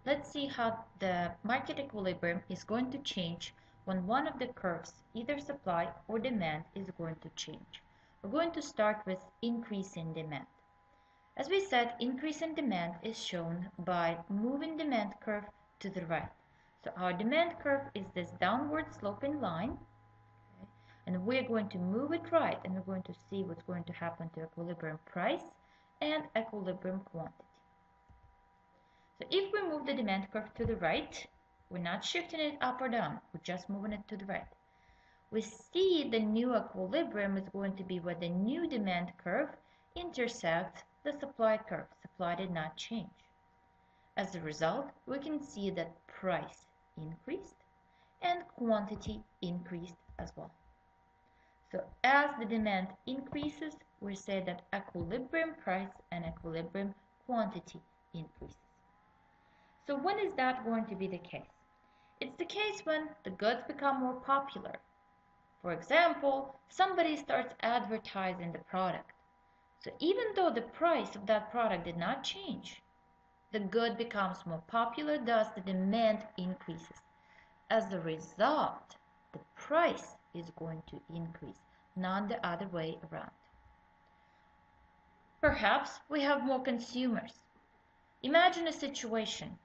Let's see how the market equilibrium is going to change when one of the curves, either supply or demand, is going to change. We're going to start with increase in demand. As we said, increase in demand is shown by moving demand curve to the right. So our demand curve is this downward sloping line, okay? And we're going to move it right, and we're going to see what's going to happen to equilibrium price and equilibrium quantity. So if we move the demand curve to the right, we're not shifting it up or down, we're just moving it to the right. We see the new equilibrium is going to be where the new demand curve intersects the supply curve. Supply did not change. As a result, we can see that price increased and quantity increased as well. So as the demand increases, we say that equilibrium price and equilibrium quantity increases. So when is that going to be the case? It's the case when the goods become more popular. For example, somebody starts advertising the product. So even though the price of that product did not change, the good becomes more popular, thus the demand increases. As a result, the price is going to increase, not the other way around. Perhaps we have more consumers. Imagine a situation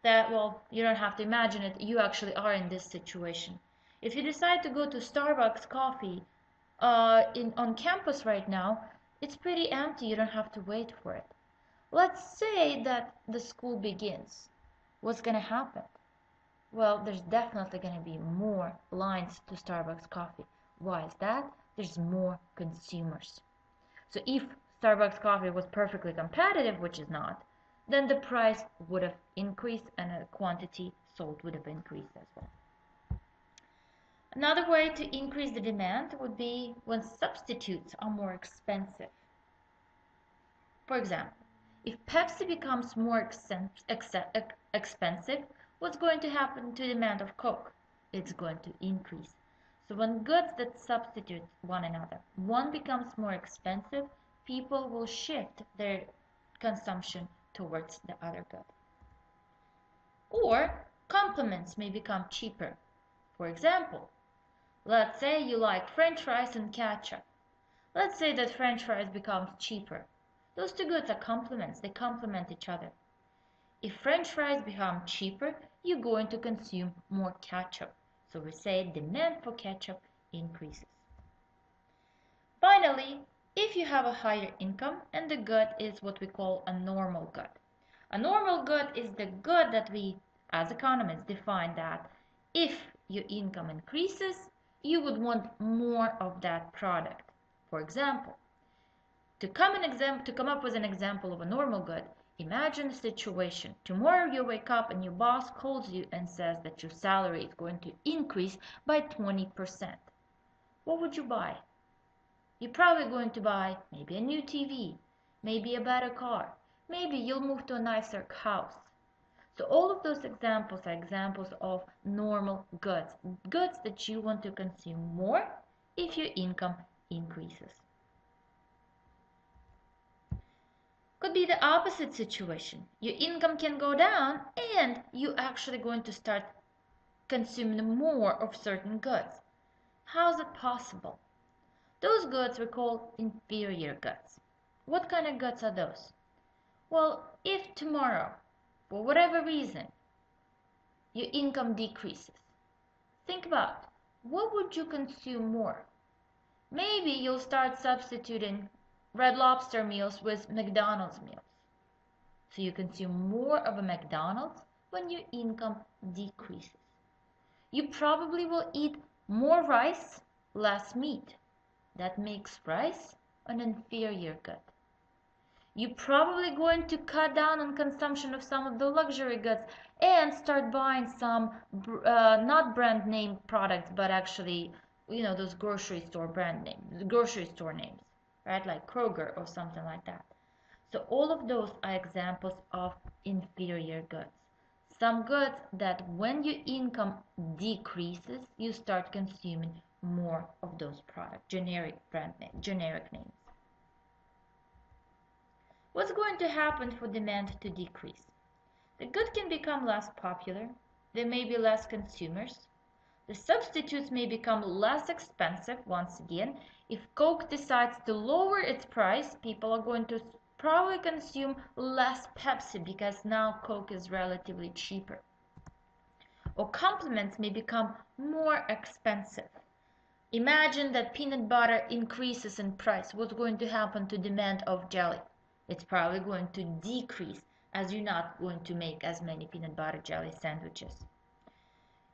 that, well, you don't have to imagine it, you actually are in this situation. If you decide to go to Starbucks coffee on campus right now, it's pretty empty, you don't have to wait for it. Let's say that the school begins. What's going to happen? Well, there's definitely going to be more lines to Starbucks coffee. Why is that? There's more consumers. So if Starbucks coffee was perfectly competitive, which is not, then the price would have increased and the quantity sold would have increased as well. Another way to increase the demand would be when substitutes are more expensive. For example, if Pepsi becomes more expensive, what's going to happen to the demand of Coke? It's going to increase. So when goods that substitute one another, one becomes more expensive, people will shift their consumption towards the other good. Or complements may become cheaper. For example, let's say you like French fries and ketchup. Let's say that French fries becomes cheaper. Those two goods are complements, they complement each other. If French fries become cheaper, you're going to consume more ketchup. So we say demand for ketchup increases. Finally, if you have a higher income and the good is what we call a normal good. A normal good is the good that we, as economists, define that if your income increases, you would want more of that product. For example, to come up with an example of a normal good, imagine a situation. Tomorrow you wake up and your boss calls you and says that your salary is going to increase by 20%. What would you buy? You're probably going to buy maybe a new TV, maybe a better car, maybe you'll move to a nicer house. So all of those examples are examples of normal goods, goods that you want to consume more if your income increases. Could be the opposite situation. Your income can go down and you're actually going to start consuming more of certain goods. How is it possible? Those goods we call inferior goods. What kind of goods are those? Well, if tomorrow, for whatever reason, your income decreases, think about what would you consume more? Maybe you'll start substituting Red Lobster meals with McDonald's meals. So you consume more of a McDonald's when your income decreases. You probably will eat more rice, less meat. That makes rice an inferior good. You're probably going to cut down on consumption of some of the luxury goods and start buying some not brand name products, but actually, those grocery store names, right? Like Kroger or something like that. So all of those are examples of inferior goods. Some goods that when your income decreases, you start consuming more of those products, generic names. What's going to happen for demand to decrease? The good can become less popular. There may be less consumers. The substitutes may become less expensive. Once again, if Coke decides to lower its price, people are going to probably consume less Pepsi because now Coke is relatively cheaper. Or complements may become more expensive. Imagine that peanut butter increases in price. What's going to happen to demand of jelly? It's probably going to decrease as you're not going to make as many peanut butter jelly sandwiches.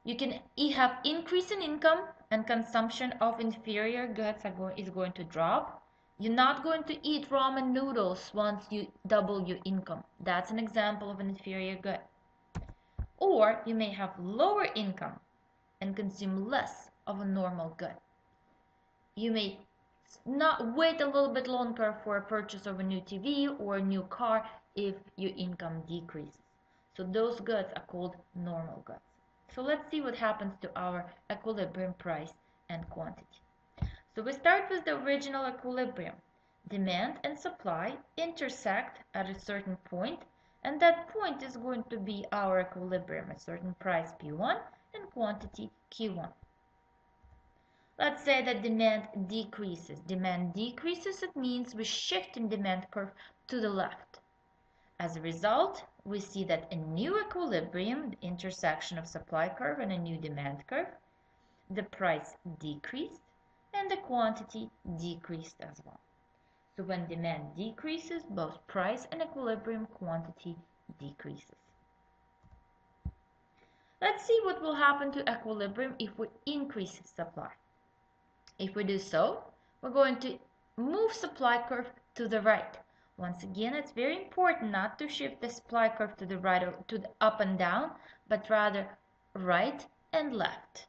You can have increase in income and consumption of inferior goods is going to drop. You're not going to eat ramen noodles once you double your income. That's an example of an inferior good. Or you may have lower income and consume less of a normal good. You may not wait a little bit longer for a purchase of a new TV or a new car if your income decreases. So those goods are called normal goods. So let's see what happens to our equilibrium price and quantity. So we start with the original equilibrium. Demand and supply intersect at a certain point, and that point is going to be our equilibrium, a certain price P1 and quantity Q1. Let's say that demand decreases. Demand decreases, it means we shift in demand curve to the left. As a result, we see that a new equilibrium, the intersection of supply curve and a new demand curve, the price decreased and the quantity decreased as well. So when demand decreases, both price and equilibrium quantity decreases. Let's see what will happen to equilibrium if we increase supply. If we do so, we're going to move supply curve to the right. Once again, it's very important not to shift the supply curve to the right or to the up and down, but rather right and left.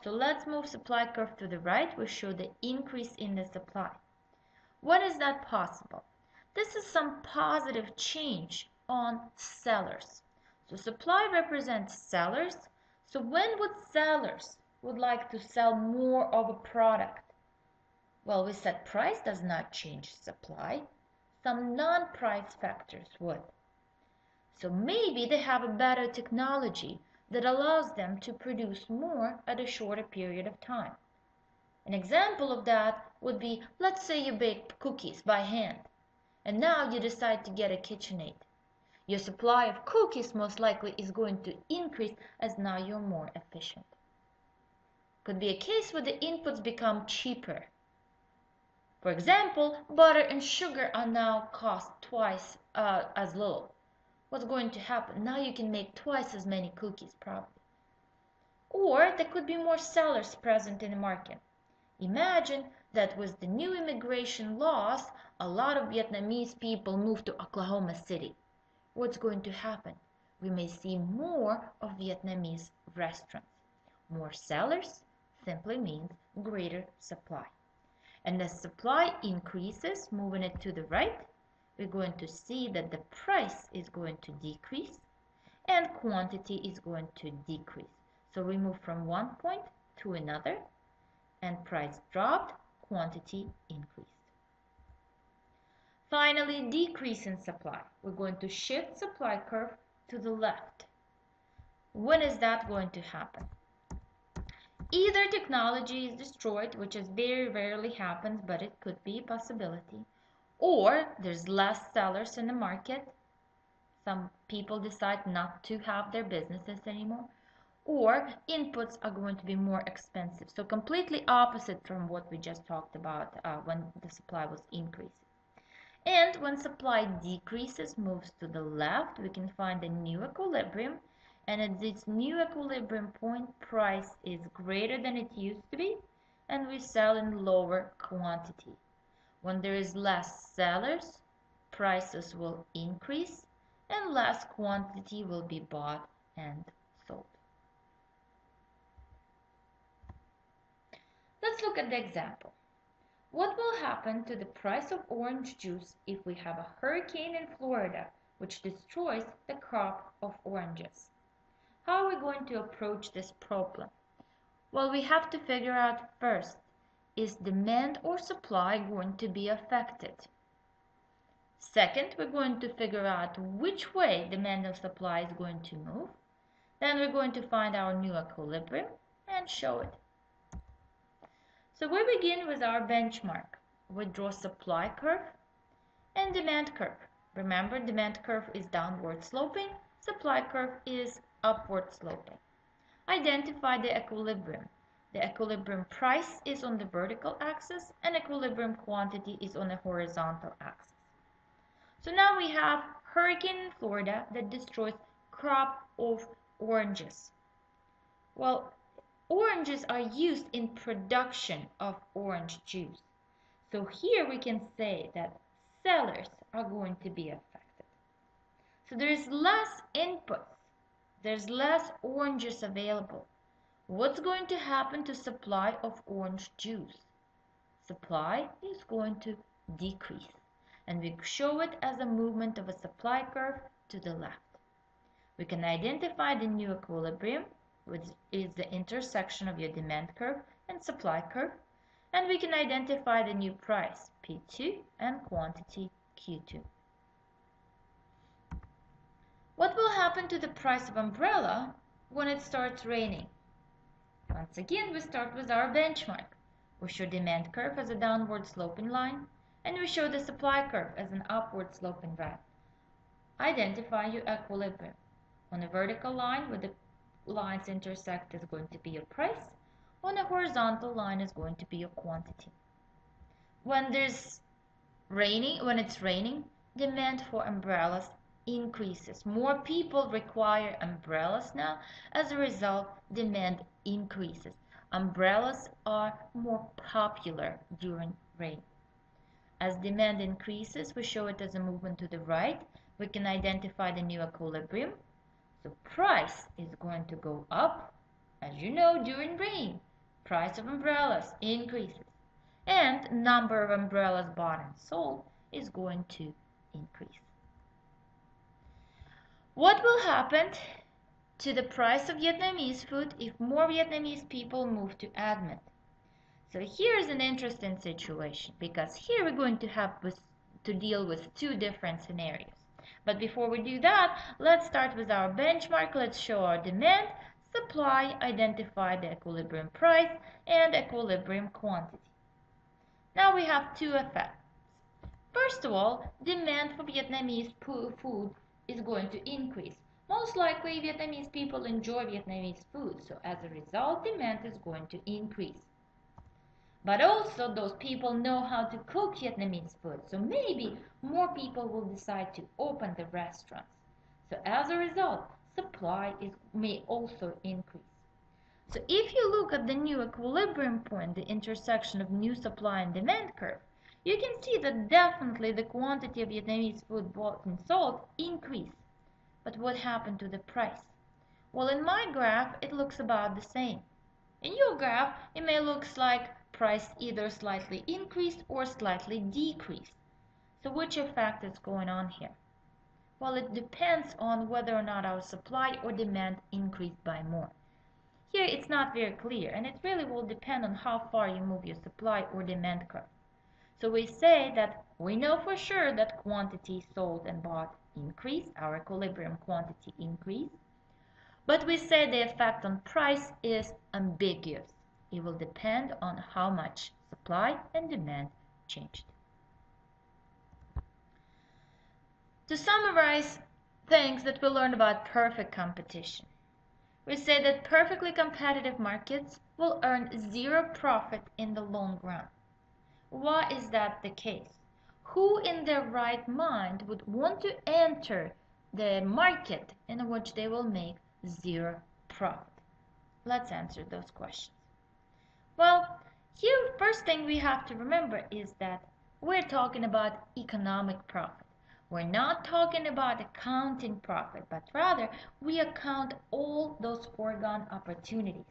So let's move supply curve to the right. We show the increase in the supply. When is that possible? This is some positive change on sellers. So supply represents sellers. So when would sellers would like to sell more of a product? Well, we said price does not change supply. Some non-price factors would. So maybe they have a better technology that allows them to produce more at a shorter period of time. An example of that would be, let's say you bake cookies by hand, and now you decide to get a KitchenAid. Your supply of cookies most likely is going to increase as now you're more efficient. Could be a case where the inputs become cheaper. For example, butter and sugar are now cost twice as low. What's going to happen? Now you can make twice as many cookies probably. Or there could be more sellers present in the market. Imagine that with the new immigration laws, a lot of Vietnamese people move to Oklahoma City. What's going to happen? We may see more of Vietnamese restaurants. More sellers simply means greater supply. And as supply increases, moving it to the right, we're going to see that the price is going to decrease and quantity is going to decrease. So we move from one point to another, and price dropped, quantity increased. Finally, decrease in supply. We're going to shift supply curve to the left. When is that going to happen? Either technology is destroyed, which is very rarely happens, but it could be a possibility, or there's less sellers in the market. Some people decide not to have their businesses anymore, or inputs are going to be more expensive. So completely opposite from what we just talked about when the supply was increasing. And when supply decreases, moves to the left, we can find a new equilibrium. And at this new equilibrium point, price is greater than it used to be, and we sell in lower quantity. When there is less sellers, prices will increase, and less quantity will be bought and sold. Let's look at the example. What will happen to the price of orange juice if we have a hurricane in Florida which destroys the crop of oranges? How are we going to approach this problem? Well, we have to figure out first, is demand or supply going to be affected? Second, we're going to figure out which way demand and supply is going to move. Then we're going to find our new equilibrium and show it. So we begin with our benchmark. We draw supply curve and demand curve. Remember, demand curve is downward sloping, supply curve is upward sloping. Identify the equilibrium. The equilibrium price is on the vertical axis and equilibrium quantity is on the horizontal axis. So now we have hurricane in Florida that destroys crop of oranges. Well, oranges are used in production of orange juice. So here we can say that sellers are going to be affected. So there is less input. There's less oranges available. What's going to happen to supply of orange juice? Supply is going to decrease. And we show it as a movement of a supply curve to the left. We can identify the new equilibrium, which is the intersection of your demand curve and supply curve. And we can identify the new price, P2, and quantity, Q2. What will happen to the price of umbrella when it starts raining? Once again, we start with our benchmark. We show demand curve as a downward sloping line, and we show the supply curve as an upward sloping line. Identify your equilibrium. On a vertical line where the lines intersect is going to be your price. On a horizontal line is going to be your quantity. When it's raining, demand for umbrellas increases. More people require umbrellas now. As a result, demand increases. Umbrellas are more popular during rain. As demand increases, we show it as a movement to the right. We can identify the new equilibrium. So price is going to go up. As you know, during rain, price of umbrellas increases. And number of umbrellas bought and sold is going to increase. What will happen to the price of Vietnamese food if more Vietnamese people move to admit? So here's an interesting situation, because here we're going to have to deal with two different scenarios. But before we do that, let's start with our benchmark. Let's show our demand, supply, identify the equilibrium price, and equilibrium quantity. Now we have two effects. First of all, demand for Vietnamese food is going to increase. Most likely, Vietnamese people enjoy Vietnamese food, so as a result, demand is going to increase. But also, those people know how to cook Vietnamese food, so maybe more people will decide to open the restaurants. So as a result, supply may also increase. So if you look at the new equilibrium point, the intersection of new supply and demand curve, you can see that definitely the quantity of Vietnamese food bought and sold increased. But what happened to the price? Well, in my graph, it looks about the same. In your graph, it may look like price either slightly increased or slightly decreased. So which effect is going on here? Well, it depends on whether or not our supply or demand increased by more. Here it's not very clear, and it really will depend on how far you move your supply or demand curve. So we say that we know for sure that quantity sold and bought increase, our equilibrium quantity increase. But we say the effect on price is ambiguous. It will depend on how much supply and demand changed. To summarize things that we learned about perfect competition, we say that perfectly competitive markets will earn zero profit in the long run. Why is that the case? Who in their right mind would want to enter the market in which they will make zero profit? Let's answer those questions. Well, here first thing we have to remember is that we're talking about economic profit. We're not talking about accounting profit, but rather we account all those foregone opportunities.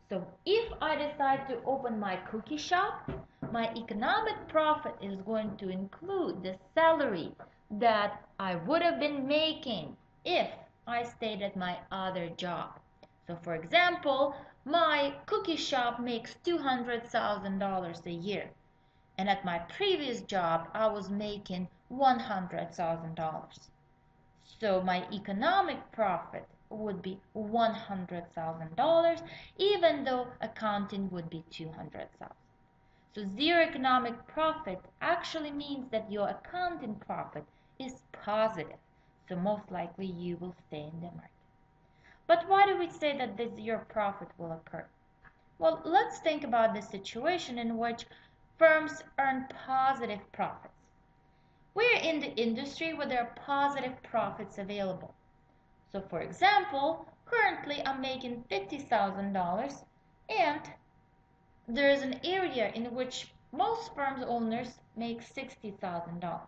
So if I decide to open my cookie shop, my economic profit is going to include the salary that I would have been making if I stayed at my other job. So for example, my cookie shop makes $200,000 a year. And at my previous job, I was making $100,000. So my economic profit would be $100,000, even though accounting would be $200,000. So zero economic profit actually means that your accounting profit is positive. So most likely you will stay in the market. But why do we say that the zero profit will occur? Well, let's think about the situation in which firms earn positive profits. We're in the industry where there are positive profits available. So for example, currently I'm making $50,000 and there is an area in which most firms owners make $60,000.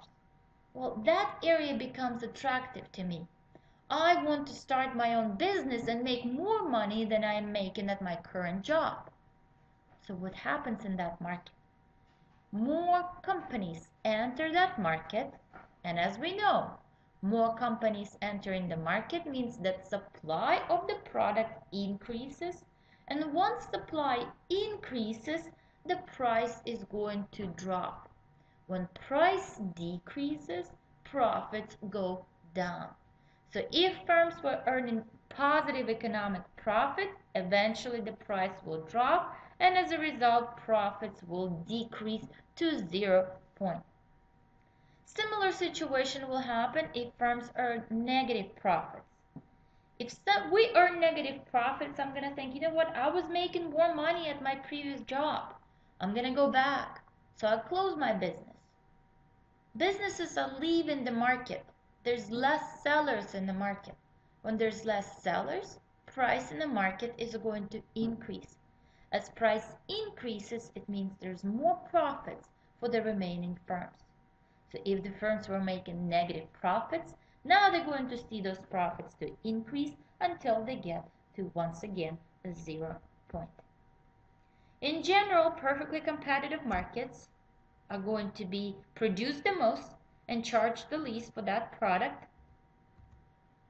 Well, that area becomes attractive to me. I want to start my own business and make more money than I am making at my current job. So what happens in that market? More companies enter that market, and as we know, more companies entering the market means that supply of the product increases, and once supply increases, the price is going to drop. When price decreases, profits go down. So if firms were earning positive economic profit, eventually the price will drop, and as a result, profits will decrease to 0 point. Similar situation will happen if firms earn negative profits. If we earn negative profits, I'm going to think, you know what, I was making more money at my previous job. I'm going to go back. So I'll close my business. Businesses are leaving the market. There's less sellers in the market. When there's less sellers, price in the market is going to increase. As price increases, it means there's more profits for the remaining firms. So if the firms were making negative profits, now they're going to see those profits to increase until they get to, once again, a 0 point. In general, perfectly competitive markets are going to be produce the most and charge the least for that product.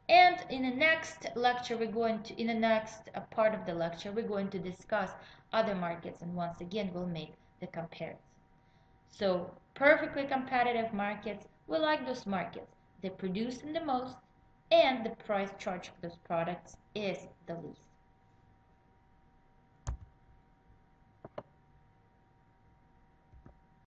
And in the next lecture, in the next part of the lecture, we're going to discuss other markets, and once again, we'll make the comparison. So perfectly competitive markets, we like those markets. They produce the most, and the price charged for those products is the least.